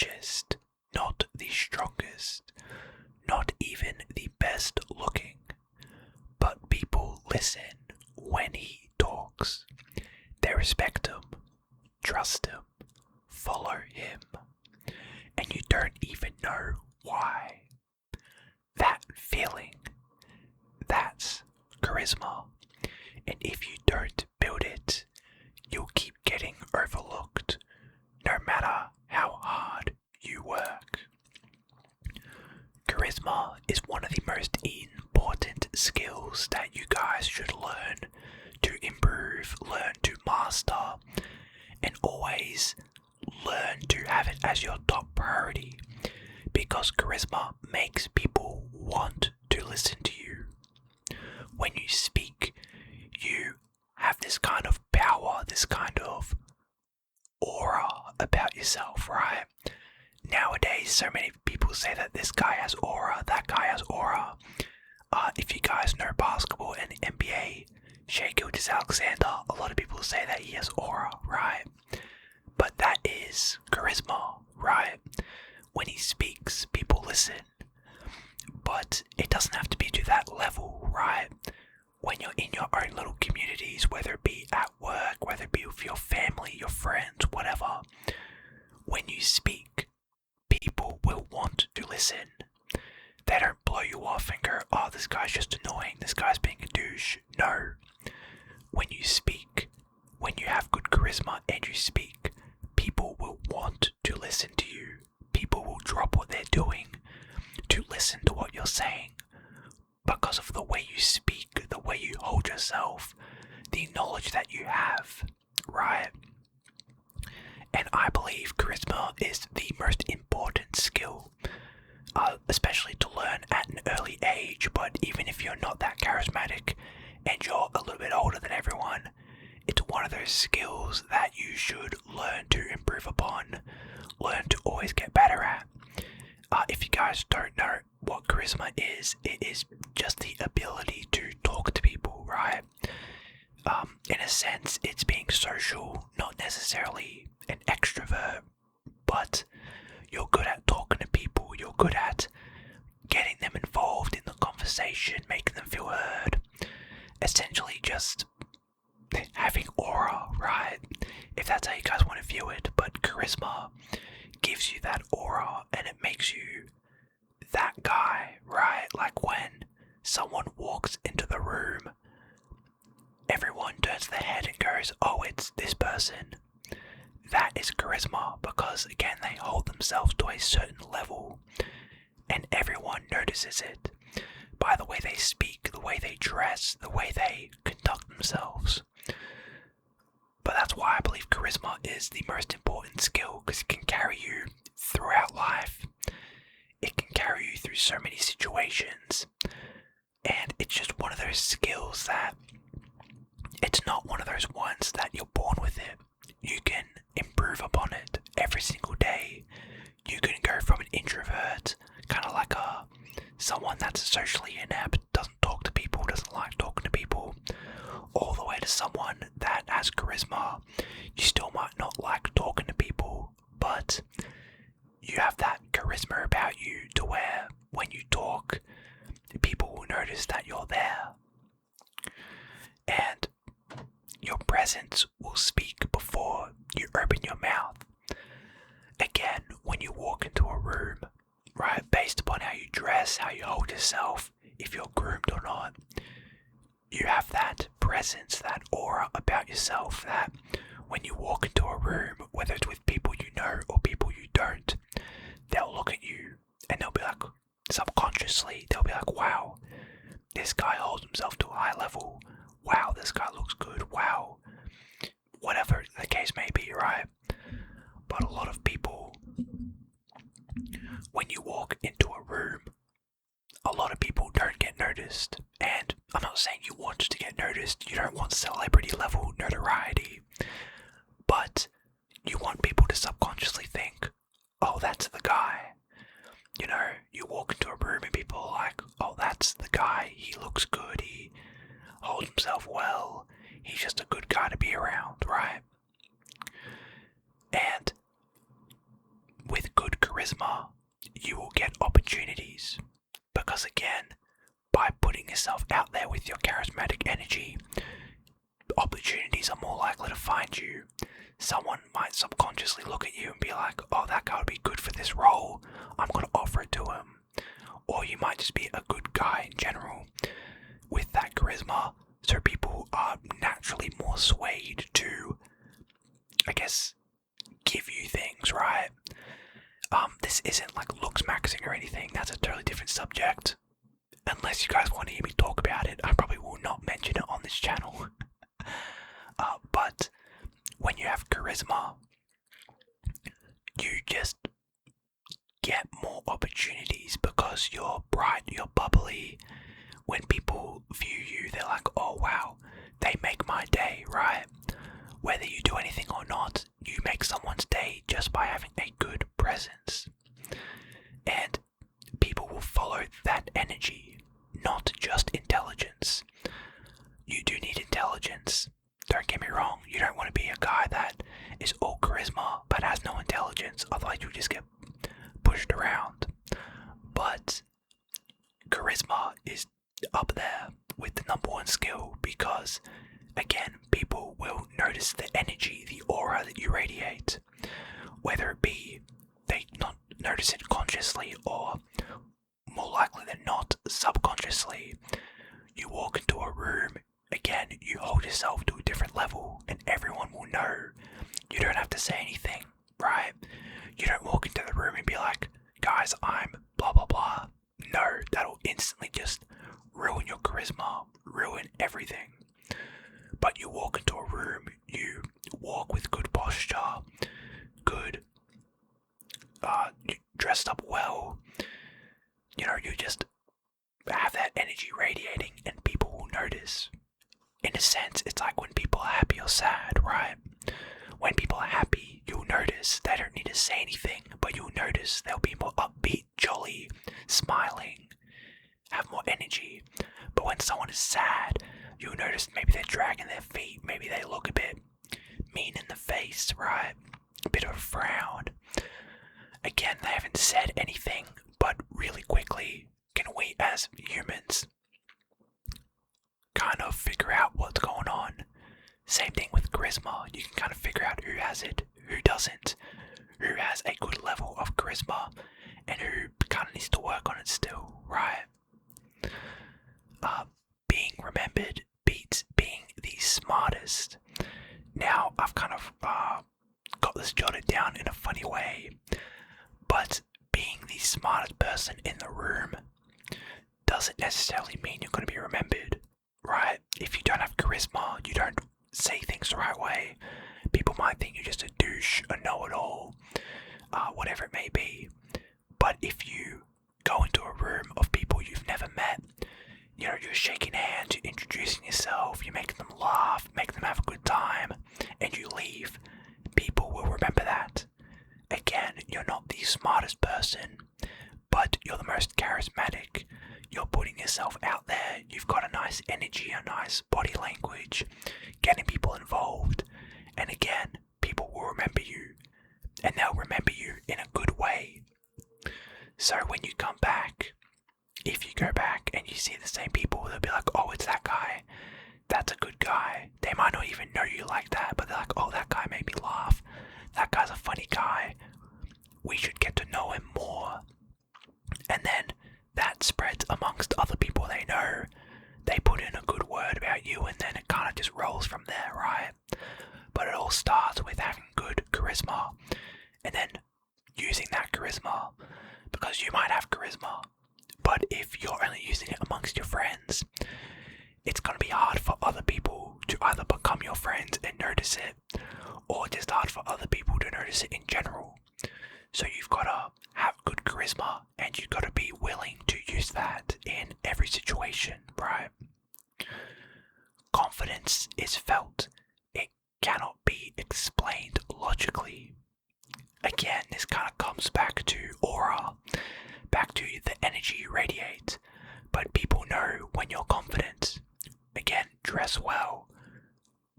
richest, not the strongest, not even the best looking, but people listen when he talks. They respect him, trust him, follow him, and you don't even know why. That feeling, that's charisma. And if you don't build it, you'll keep getting overlooked, no matter how hard you work. Charisma is one of the most important skills that you guys should learn to improve, learn to master, and always learn to have it as your top priority, because charisma makes people want to listen to you. When you speak, you have this kind of power, this kind of aura about yourself, right? Nowadays, so many people say that this guy has aura, that guy has aura. If you guys know basketball and the NBA, Shai Gilgeous-Alexander, a lot of people say that he has aura, right? But that is charisma, right? When he speaks, people listen. But it doesn't have to be to that level, right? When you're in your own little communities, whether it be at work, whether it be with your family, your friends, whatever, when you speak, people will want to listen. They don't blow you off and go, oh, this guy's just annoying, this guy's being a douche. No. When you speak, when you have good charisma and you speak, people will want to listen to you. People will drop what they're doing to listen to what you're saying, because of the way you speak, the way you hold yourself, the knowledge that you have, right? And I believe charisma is the most important skill, especially to learn at an early age. But even if you're not that charismatic and you're a little bit older than everyone, it's one of those skills that you should learn to improve upon, learn to always get better at. If you guys don't know what charisma is, it is just the ability to talk to people, right? In a sense, it's being social, not necessarily an extrovert, but you're good at talking to people, you're good at getting them involved in the conversation, making them feel heard, essentially just having aura, right? If that's how you guys want to view it, but charisma gives you that aura and it makes you that guy, right? Like when someone walks into the room, everyone turns their head and goes, oh, it's this person. That is charisma, because again, they hold themselves to a certain level and everyone notices it by the way they speak, the way they dress, the way they conduct themselves. But that's why I believe charisma is the most important skill, because it can carry you throughout life. It can carry you through so many situations. And it's just one of those skills that it's not one of those ones that you're born with it. You can improve upon it every single day. You can go from an introvert, kind of like someone that's socially inept, doesn't talk to people, doesn't like talking to people, all the way to someone that has charisma. You still might not like talking to people, but you have that charisma about you to where when you talk, people will notice that you're there. And your presence will speak before you open your mouth. Again, when you walk into a room, right, based upon how you dress, how you hold yourself, if you're groomed or not, you have that presence, that aura about yourself that when you walk into a room, whether it's with people you know or people you don't, they'll look at you and they'll be like, subconsciously, they'll be like, wow, this guy holds himself to a high level. Wow, this guy looks good. Wow. Whatever the case may be, right? But a lot of people, when you walk into a room, a lot of people don't get noticed. And I'm not saying you want to get noticed. You don't want celebrity level notoriety. But you want people to subconsciously think, oh, that's the guy. You know, you walk into a room and people are like, oh, that's the guy. He looks good. He holds himself well. He's just a good guy to be around, right? And with good charisma, you will get opportunities. Because again, by putting yourself out there with your charismatic energy, opportunities are more likely to find you. Someone might subconsciously look at you and be like, oh, that guy would be good for this role, I'm going to offer it to him. Or you might just be a good guy in general with that charisma, so people are naturally more swayed to, I guess, give you things, right? This isn't like looks maxing or anything, that's a totally different subject. Unless you guys want to hear me talk about it, I probably will not mention it on this channel. But when you have charisma, you just get more opportunities because you're bright, you're bubbly. When people view you, they're like, oh wow, they make my day, right? Whether you do anything or not, you make someone's day just by having a good presence. And people will follow that energy, not just intelligence. You do need intelligence. Don't get me wrong, you don't want to be a guy that is all charisma but has no intelligence, otherwise you'll just get pushed around. But charisma is up there with the number one skill because, again, people will notice the energy, the aura that you radiate. Whether it be they not notice it consciously or, more likely than not, subconsciously. You walk into a room, again, you hold yourself to a different level and everyone will know. You don't have to say anything, right? You don't walk into the room and be like, guys, I'm blah blah blah. No, that'll instantly just ruin your charisma, ruin everything. But you walk into a room, you walk with good posture, good, you dressed up well, you just have that energy radiating and people will notice. In a sense, it's like when people are happy or sad, right? When people are happy, you'll notice they don't need to say anything, but you'll notice they'll be more upbeat, jolly, smiling, have more energy. But when someone is sad, you'll notice maybe they're dragging their feet, maybe they look a bit mean in the face, right? A bit of a frown. Again, they haven't said anything, but really quickly, can we as humans kind of figure out what's going on? Same thing with charisma, you can kind of figure out who has it, who doesn't, who has a good level of charisma, and who kind of needs to work on it still, right? Being remembered beats being the smartest. Now, I've kind of got this jotted down in a funny way, but being the smartest person in the room doesn't necessarily mean you're going to be remembered, right? If you don't have charisma, you don't say things the right way, people might think you're just a douche, a know-it-all, whatever it may be. But if you go into a room of people you've never met, you're shaking hands, you're introducing yourself, you're making them laugh, make them have a good time, and you leave, people will remember that. Again, you're not the smartest person, but you're the most charismatic. You're putting yourself out there, you've got a nice energy, a nice body language, getting people involved, and again, people will remember you, and they'll remember you in a good way. So when you come back, if you go back and you see the same people, they'll be like, oh, it's that guy, that's a good guy. They might not even know you like that, but they're like, oh, that guy made me laugh, that guy's a funny guy, we should get to know him more. And then that spreads amongst other people they know. They put in a good word about you and then it kind of just rolls from there, right? But it all starts with having good charisma and then using that charisma, because you might have charisma, but if you're only using it amongst your friends, it's going to be hard for other people to either become your friends and notice it, or just hard for other people to notice it in general. So you've got to have good charisma and you've got to be willing to use that in every situation, right? Confidence is felt. It cannot be explained logically. Again, this kind of comes back to aura, back to the energy you radiate. But people know when you're confident. Again, dress well,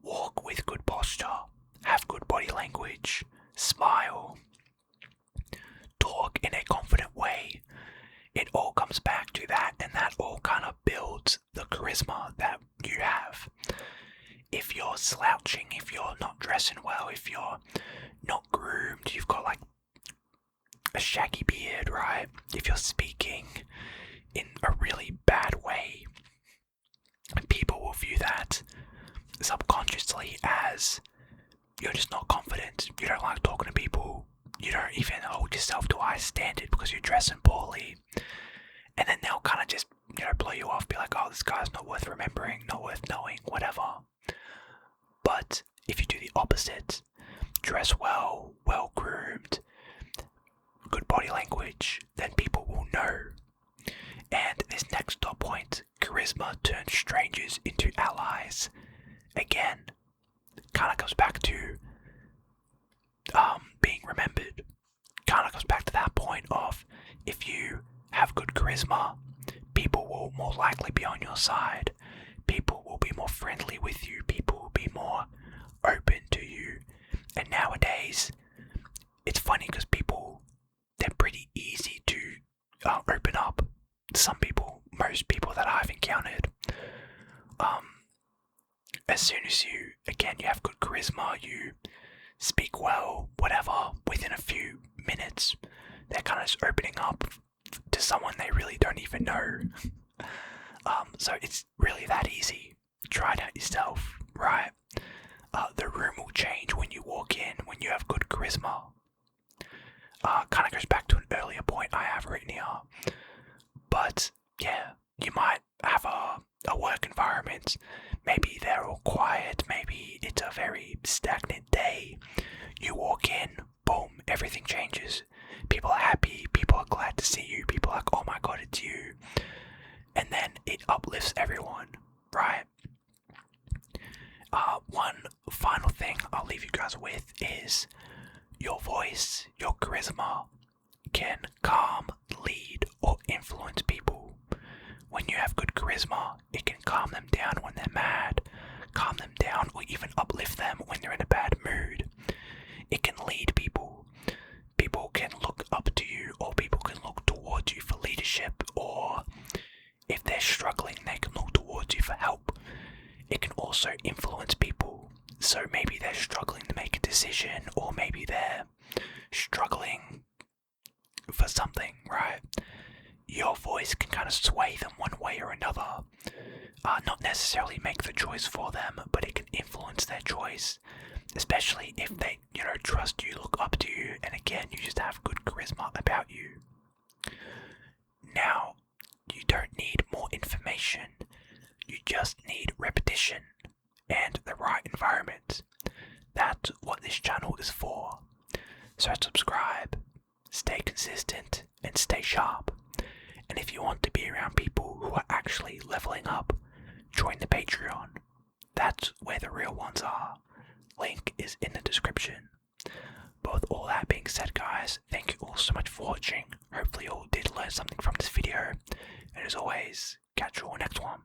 walk with good posture, have good body language, smile, if you're not dressing well, if you're not groomed, you've got like a shaggy beard, right? If you're speaking in a really bad way, people will view that subconsciously as you're just not confident, you don't like talking to people, you don't even hold yourself to a high standard because you're dressing poorly. And then they'll kind of just, blow you off, be like, oh, this guy's not worth remembering, not worth knowing, whatever. But if you do the opposite, dress well, well groomed, good body language, then people will know. And this next dot point, charisma turns strangers into allies. Again, kind of comes back to being remembered. Kind of comes back to that point of, if you have good charisma, people will more likely be on your side. People will be more friendly with you. People will be more open to you. And nowadays, it's funny because people, they're pretty easy to open up. Some people, most people that I've encountered, as soon as you have good charisma, you speak well, whatever, within a few minutes, they're kind of just opening up to someone they really don't even know. So it's really that easy. Try it out yourself, right? The room will change when you walk in, when you have good charisma. Kind of goes back to an earlier point I have written here. But yeah, you might have a work environment. Maybe they're all quiet. Maybe it's a very stagnant day. You walk in, boom, everything changes. People are happy. People are glad to see you. People are like, oh my god, it's you. And then it uplifts everyone, right? One final thing I'll leave you guys with is your voice, your charisma can calm, lead, or influence people. When you have good charisma, it can calm them down when they're mad, calm them down, or even uplift them when they're in a bad mood. It can lead people. People can look up to you, or people can look towards you for leadership, or if they're struggling, they can look towards you for help. It can also influence people. So maybe they're struggling to make a decision, or maybe they're struggling for something, right? Your voice can kind of sway them one way or another. Not necessarily make the choice for them, but it can influence their choice. Especially if they, trust you, look up to you, and again, you just have good charisma about you. Now, you don't need more information. You just need repetition and the right environment. That's what this channel is for. So subscribe, stay consistent, and stay sharp. And if you want to be around people who are actually leveling up, join the Patreon. That's where the real ones are. Link is in the description. But with all that being said, guys, thank you all so much for watching. Hopefully you all did learn something from this video. And as always, catch you all next one.